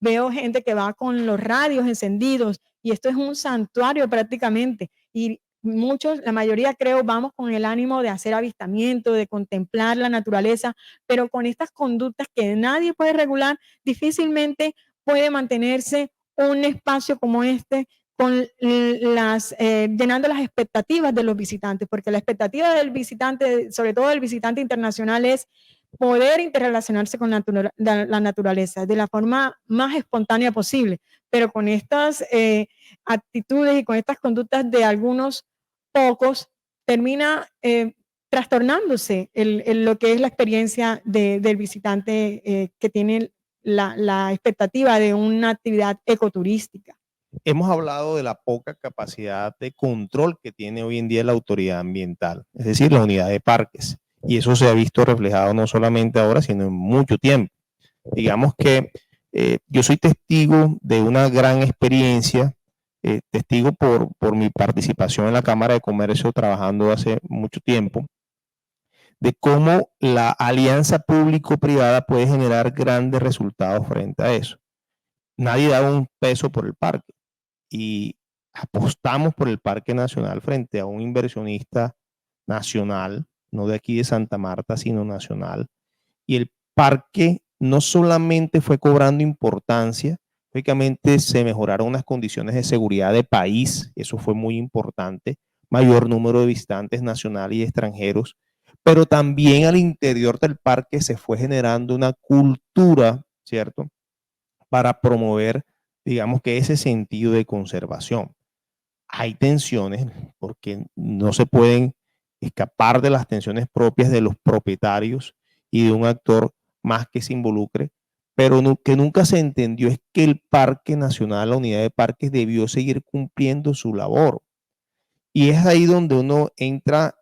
A: Veo gente que va con los radios encendidos y esto es un santuario prácticamente. Y muchos, la mayoría creo, vamos con el ánimo de hacer avistamiento, de contemplar la naturaleza, pero con estas conductas que nadie puede regular, difícilmente puede mantenerse un espacio como este con llenando las expectativas de los visitantes, porque la expectativa del visitante, sobre todo del visitante internacional, es poder interrelacionarse con la naturaleza de la forma más espontánea posible, pero con estas actitudes y con estas conductas de algunos pocos termina trastornándose lo que es la experiencia del visitante que tiene la expectativa de una actividad ecoturística.
B: Hemos hablado de la poca capacidad de control que tiene hoy en día la autoridad ambiental, es decir, la unidad de parques. Y eso se ha visto reflejado no solamente ahora, sino en mucho tiempo. Digamos que yo soy testigo de una gran experiencia, testigo por mi participación en la Cámara de Comercio trabajando hace mucho tiempo, de cómo la alianza público-privada puede generar grandes resultados frente a eso. Nadie da un peso por el parque y apostamos por el Parque Nacional frente a un inversionista nacional, no de aquí de Santa Marta, sino nacional. Y el parque no solamente fue cobrando importancia, lógicamente se mejoraron unas condiciones de seguridad de país, eso fue muy importante, mayor número de visitantes nacionales y extranjeros, pero también al interior del parque se fue generando una cultura, ¿cierto?, para promover, digamos que ese sentido de conservación. Hay tensiones porque no se pueden escapar de las tensiones propias de los propietarios y de un actor más que se involucre, pero que nunca se entendió es que el Parque Nacional, la unidad de parques, debió seguir cumpliendo su labor. Y es ahí donde uno entra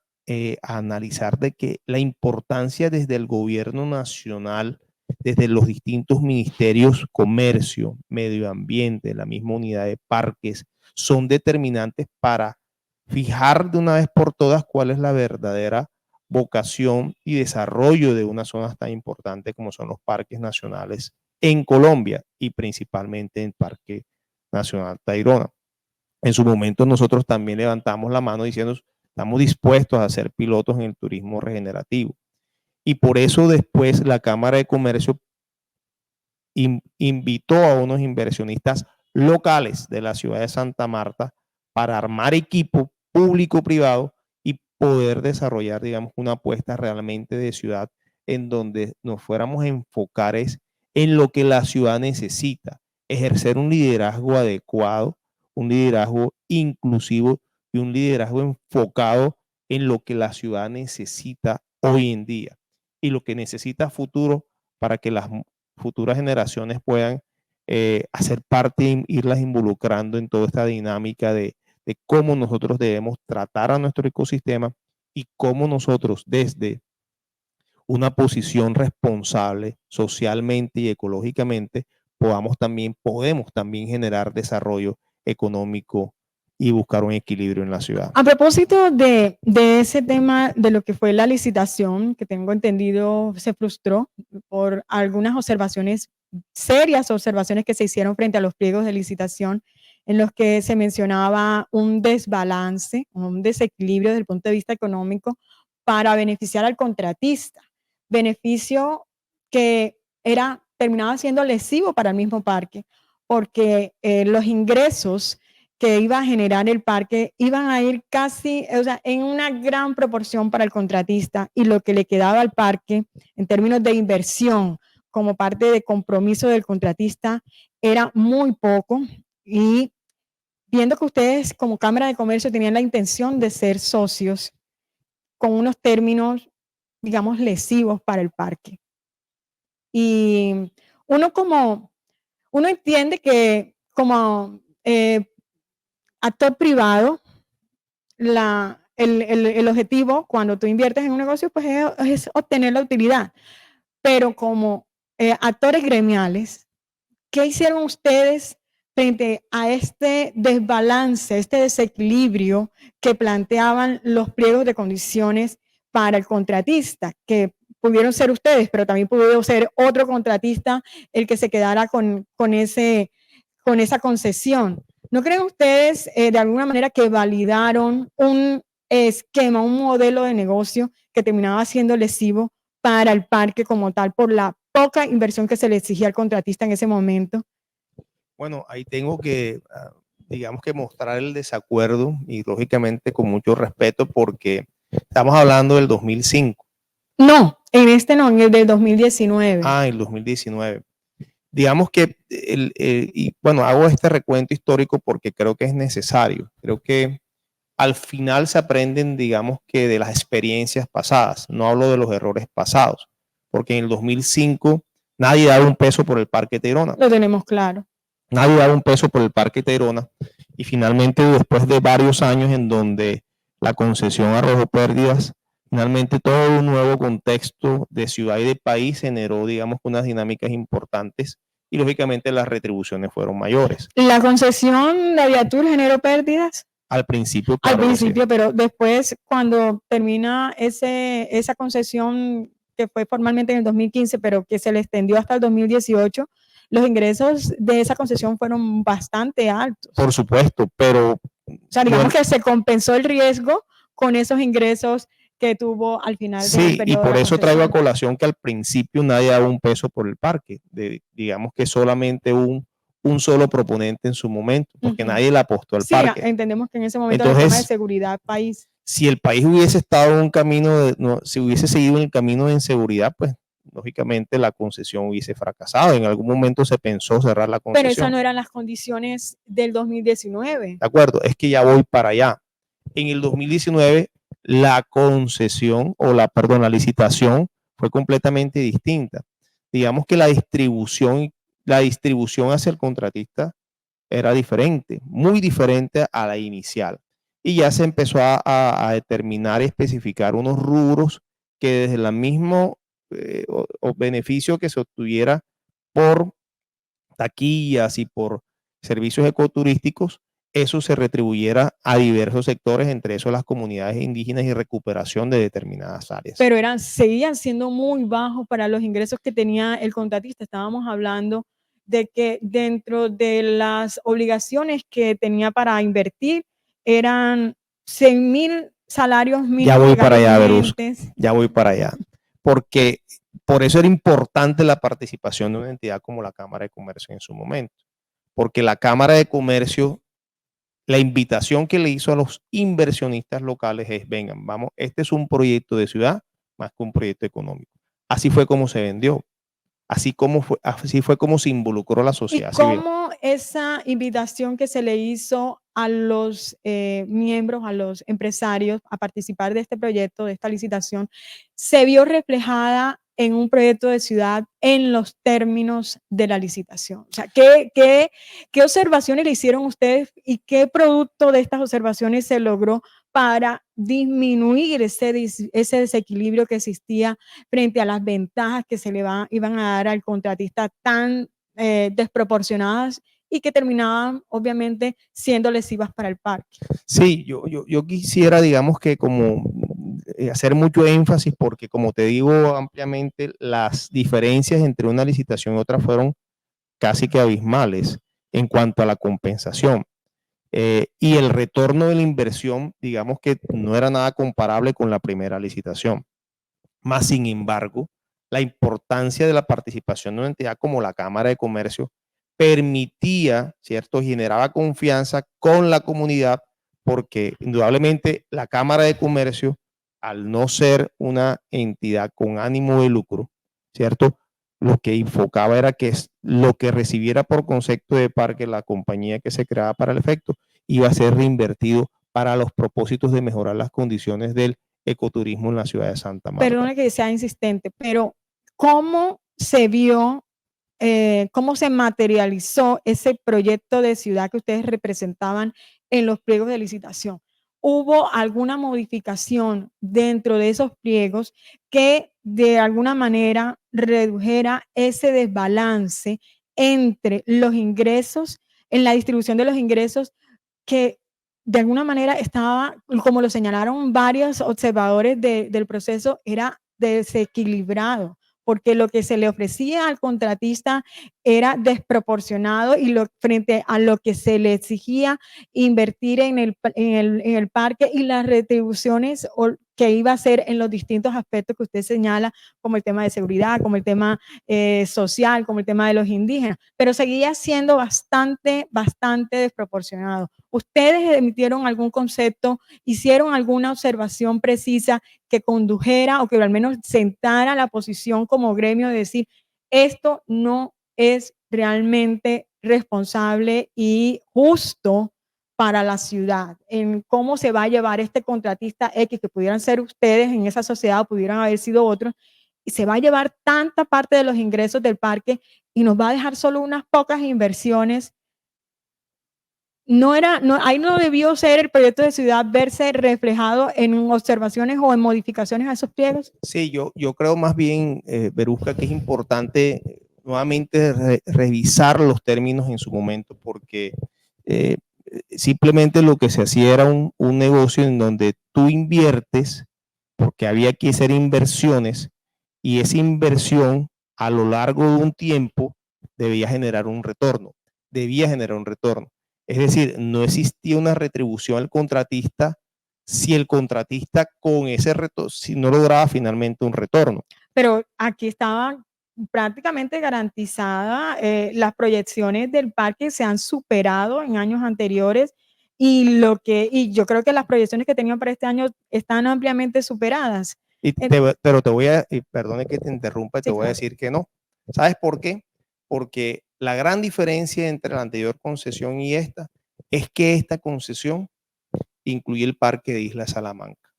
B: a analizar de que la importancia desde el gobierno nacional, desde los distintos ministerios, comercio, medio ambiente, la misma unidad de parques, son determinantes para fijar de una vez por todas cuál es la verdadera vocación y desarrollo de una zona tan importante como son los parques nacionales en Colombia y principalmente en el Parque Nacional Tayrona. En su momento nosotros también levantamos la mano diciendo estamos dispuestos a ser pilotos en el turismo regenerativo. Y por eso después la Cámara de Comercio invitó a unos inversionistas locales de la ciudad de Santa Marta para armar equipo público-privado y poder desarrollar, digamos, una apuesta realmente de ciudad en donde nos fuéramos a enfocar en lo que la ciudad necesita, ejercer un liderazgo adecuado, un liderazgo inclusivo y un liderazgo enfocado en lo que la ciudad necesita hoy en día y lo que necesita futuro para que las futuras generaciones puedan hacer parte, irlas involucrando en toda esta dinámica de cómo nosotros debemos tratar a nuestro ecosistema y cómo nosotros desde una posición responsable socialmente y ecológicamente podemos también generar desarrollo económico y buscar un equilibrio en la ciudad.
A: A propósito de ese tema de lo que fue la licitación, que tengo entendido se frustró por algunas observaciones, serias observaciones que se hicieron frente a los pliegos de licitación, en los que se mencionaba un desbalance, un desequilibrio desde el punto de vista económico para beneficiar al contratista, beneficio que terminaba siendo lesivo para el mismo parque, porque los ingresos que iba a generar el parque iban a ir casi, o sea, en una gran proporción para el contratista, y lo que le quedaba al parque en términos de inversión como parte de compromiso del contratista era muy poco. Y viendo que ustedes como Cámara de Comercio tenían la intención de ser socios con unos términos, digamos, lesivos para el parque. Y uno entiende que como actor privado, el objetivo cuando tú inviertes en un negocio pues es obtener la utilidad, pero como actores gremiales, ¿qué hicieron ustedes frente a este desbalance, este desequilibrio que planteaban los pliegos de condiciones para el contratista? Que pudieron ser ustedes, pero también pudo ser otro contratista el que se quedara con esa concesión. ¿No creen ustedes de alguna manera que validaron un esquema, un modelo de negocio que terminaba siendo lesivo para el parque como tal por la poca inversión que se le exigía al contratista en ese momento?
B: Bueno, ahí tengo que, digamos que mostrar el desacuerdo y lógicamente con mucho respeto porque estamos hablando del 2005.
A: No, en el del 2019.
B: Ah, el 2019. Digamos que, y bueno, hago este recuento histórico porque creo que es necesario. Creo que al final se aprenden, digamos que de las experiencias pasadas. No hablo de los errores pasados, porque en el 2005 nadie daba un peso por el Parque Tayrona.
A: Lo tenemos claro.
B: Nadie daba un peso por el Parque Tayrona y finalmente después de varios años en donde la concesión arrojó pérdidas, finalmente todo un nuevo contexto de ciudad y de país generó, digamos, unas dinámicas importantes y lógicamente las retribuciones fueron mayores.
A: ¿La concesión de Aviatur generó pérdidas?
B: Al principio,
A: claro. Al principio, sí. Pero después cuando termina esa concesión que fue formalmente en el 2015, pero que se le extendió hasta el 2018, los ingresos de esa concesión fueron bastante altos.
B: Por supuesto, pero...
A: O sea, digamos que se compensó el riesgo con esos ingresos que tuvo al final del periodo.
B: Sí, y por eso traigo a colación que al principio nadie daba un peso por el parque. Digamos que solamente un solo proponente en su momento, porque nadie le apostó al parque.
A: Sí, entendemos que en ese momento el tema de seguridad país.
B: Si el país hubiese estado en un camino, si hubiese seguido en el camino de inseguridad, pues lógicamente la concesión hubiese fracasado. En algún momento se pensó cerrar la concesión.
A: Pero esas no eran las condiciones del 2019.
B: De acuerdo, es que ya voy para allá. En el 2019 la concesión la licitación fue completamente distinta. digamos que la distribución hacia el contratista era diferente, muy diferente a la inicial. Y ya se empezó a determinar y especificar unos rubros que desde el mismo o beneficio que se obtuviera por taquillas y por servicios ecoturísticos, eso se retribuyera a diversos sectores, entre esos las comunidades indígenas y recuperación de determinadas áreas.
A: Pero seguían siendo muy bajos para los ingresos que tenía el contratista. Estábamos hablando de que dentro de las obligaciones que tenía para invertir eran 6.000 salarios
B: Ya
A: mínimos
B: voy
A: de
B: para allá, Verus,
A: garantizantes.
B: ya voy para allá. Porque por eso era importante la participación de una entidad como la Cámara de Comercio en su momento. Porque la Cámara de Comercio, la invitación que le hizo a los inversionistas locales es, vengan, vamos, este es un proyecto de ciudad más que un proyecto económico. Así fue como se vendió, así fue como se involucró la
A: ¿Y
B: sociedad civil.
A: cómo esa invitación que se le hizo a los miembros, a los empresarios a participar de este proyecto, de esta licitación, se vio reflejada en un proyecto de ciudad en los términos de la licitación? O sea, ¿qué observaciones le hicieron ustedes y qué producto de estas observaciones se logró para disminuir ese desequilibrio que existía frente a las ventajas que se le iban a dar al contratista tan desproporcionadas y que terminaban obviamente siendo lesivas para el parque?
B: Sí, yo quisiera, digamos que como hacer mucho énfasis porque como te digo ampliamente, las diferencias entre una licitación y otra fueron casi que abismales en cuanto a la compensación. Y el retorno de la inversión, digamos que no era nada comparable con la primera licitación. Más sin embargo, la importancia de la participación de una entidad como la Cámara de Comercio permitía, ¿cierto? Generaba confianza con la comunidad porque indudablemente la Cámara de Comercio, al no ser una entidad con ánimo de lucro, ¿cierto? Lo que enfocaba era que lo que recibiera por concepto de parque la compañía que se creaba para el efecto iba a ser reinvertido para los propósitos de mejorar las condiciones del ecoturismo en la ciudad de Santa Marta.
A: Perdona que sea insistente, pero ¿cómo se vio, cómo se materializó ese proyecto de ciudad que ustedes representaban en los pliegos de licitación? ¿Hubo alguna modificación dentro de esos pliegos que de alguna manera redujera ese desbalance entre los ingresos, en la distribución de los ingresos que de alguna manera estaba, como lo señalaron varios observadores del proceso, era desequilibrado, porque lo que se le ofrecía al contratista era desproporcionado y frente a lo que se le exigía invertir en el parque y las retribuciones que iba a hacer en los distintos aspectos que usted señala, como el tema de seguridad, como el tema social, como el tema de los indígenas, pero seguía siendo bastante desproporcionado. ¿Ustedes emitieron algún concepto, hicieron alguna observación precisa que condujera o que al menos sentara la posición como gremio de decir, esto no es realmente responsable y justo para la ciudad, en cómo se va a llevar este contratista X, que pudieran ser ustedes en esa sociedad o pudieran haber sido otros, y se va a llevar tanta parte de los ingresos del parque y nos va a dejar solo unas pocas inversiones? Ahí no debió ser el proyecto de ciudad verse reflejado en observaciones o en modificaciones a esos pliegos.
B: Sí, yo creo más bien, Verusca, que es importante nuevamente revisar los términos en su momento, porque eh, simplemente lo que se hacía era un negocio en donde tú inviertes, porque había que hacer inversiones, y esa inversión a lo largo de un tiempo debía generar un retorno, debía generar un retorno. Es decir, no existía una retribución al contratista si el contratista con ese retorno, si no lograba finalmente un retorno.
A: Pero aquí estaba prácticamente garantizada, las proyecciones del parque se han superado en años anteriores y yo creo que las proyecciones que tenían para este año están ampliamente superadas.
B: Pero te voy a, y perdone que te interrumpa, te
A: Sí,
B: voy a
A: claro.
B: decir que no. ¿Sabes por qué? Porque la gran diferencia entre la anterior concesión y esta es que esta concesión incluye el parque de Isla Salamanca,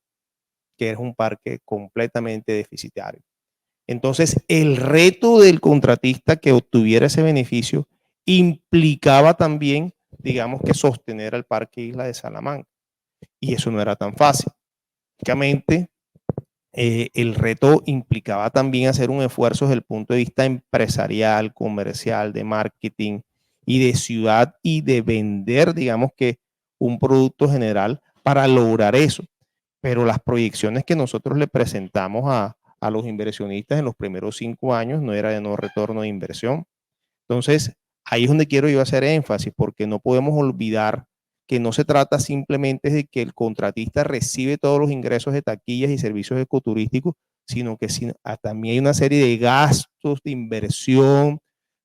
B: que es un parque completamente deficitario. Entonces, el reto del contratista que obtuviera ese beneficio implicaba también, digamos, que sostener al Parque Isla de Salamanca. Y eso no era tan fácil. Básicamente, el reto implicaba también hacer un esfuerzo desde el punto de vista empresarial, comercial, de marketing y de ciudad y de vender, digamos que un producto general para lograr eso. Pero las proyecciones que nosotros le presentamos a los inversionistas en los primeros 5 años no era de no retorno de inversión. Entonces, ahí es donde quiero yo hacer énfasis, porque no podemos olvidar que no se trata simplemente de que el contratista recibe todos los ingresos de taquillas y servicios ecoturísticos, sino que también hay una serie de gastos, de inversión,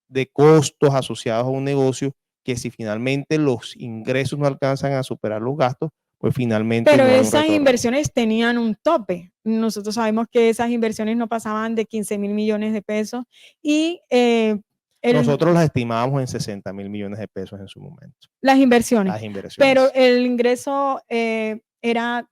B: de costos asociados a un negocio, que si finalmente los ingresos no alcanzan a superar los gastos, pues finalmente
A: Pero
B: no hay un
A: esas
B: retorno.
A: inversiones tenían un tope. Nosotros sabemos que esas inversiones no pasaban de 15.000 millones de pesos y
B: nosotros las estimábamos en 60.000 millones de pesos en su momento.
A: Las inversiones.
B: Las inversiones.
A: Pero el ingreso era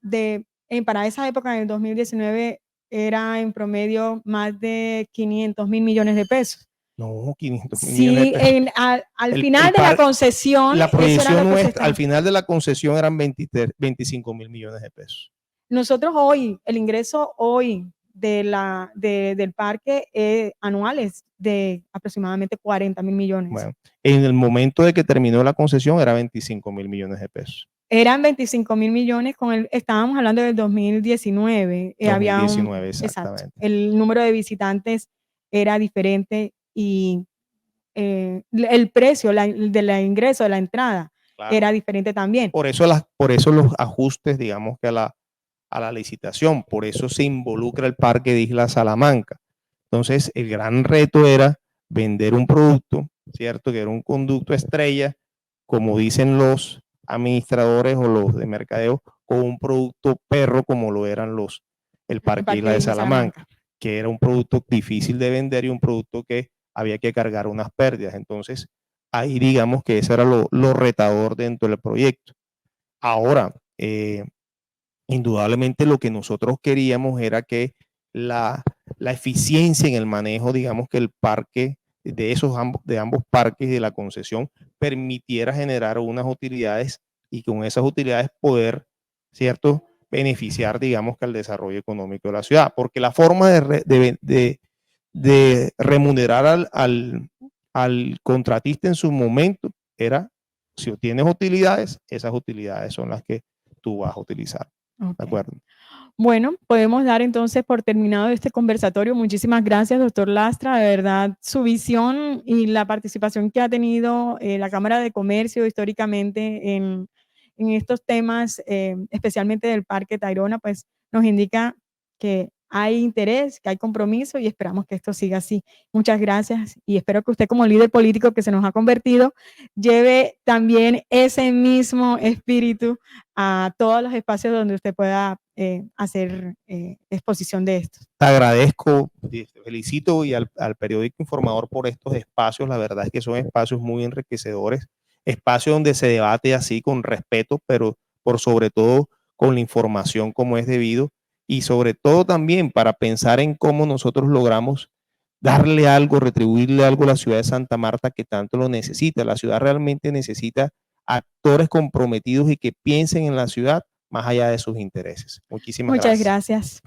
A: para esa época, en el 2019, era en promedio más de 500.000 millones de pesos.
B: No, 500
A: sí,
B: millones de pesos.
A: Al final de la concesión,
B: la proyección nuestra, al final de la concesión eran 25.000 millones de pesos.
A: Nosotros hoy, el ingreso hoy del parque anual es de aproximadamente 40.000 millones.
B: Bueno, en el momento de que terminó la concesión era 25.000 millones de pesos.
A: Eran 25.000 millones, estábamos hablando del 2019.
B: 2019, exactamente.
A: Exacto, el número de visitantes era diferente y el precio del ingreso, de la entrada, claro, era diferente también.
B: Por eso los ajustes, digamos que a la licitación, por eso se involucra el Parque de Isla Salamanca. Entonces, el gran reto era vender un producto, ¿cierto? Que era un conducto estrella, como dicen los administradores o los de mercadeo, con un producto perro como lo eran el Parque Isla de Salamanca, que era un producto difícil de vender y un producto que había que cargar unas pérdidas. Entonces, ahí digamos que eso era lo retador dentro del proyecto. Ahora, indudablemente lo que nosotros queríamos era que la eficiencia en el manejo, digamos que el parque, de ambos parques de la concesión, permitiera generar unas utilidades y con esas utilidades poder, ¿cierto?, beneficiar, digamos que al desarrollo económico de la ciudad. Porque la forma de remunerar al contratista en su momento era, si obtienes utilidades, esas utilidades son las que tú vas a utilizar. Okay. ¿De acuerdo?
A: Bueno, podemos dar entonces por terminado este conversatorio. Muchísimas gracias, doctor Lastra. De verdad, su visión y la participación que ha tenido la Cámara de Comercio históricamente en estos temas, especialmente del Parque Tayrona, pues nos indica que hay interés, que hay compromiso y esperamos que esto siga así. Muchas gracias y espero que usted, como líder político que se nos ha convertido, lleve también ese mismo espíritu a todos los espacios donde usted pueda hacer exposición de esto.
B: Te agradezco, te felicito y al periódico Informador por estos espacios. La verdad es que son espacios muy enriquecedores, espacios donde se debate así con respeto, pero por sobre todo con la información como es debido y sobre todo también para pensar en cómo nosotros logramos darle algo, retribuirle algo a la ciudad de Santa Marta que tanto lo necesita. La ciudad realmente necesita actores comprometidos y que piensen en la ciudad más allá de sus intereses. Muchísimas gracias.
A: Muchas gracias.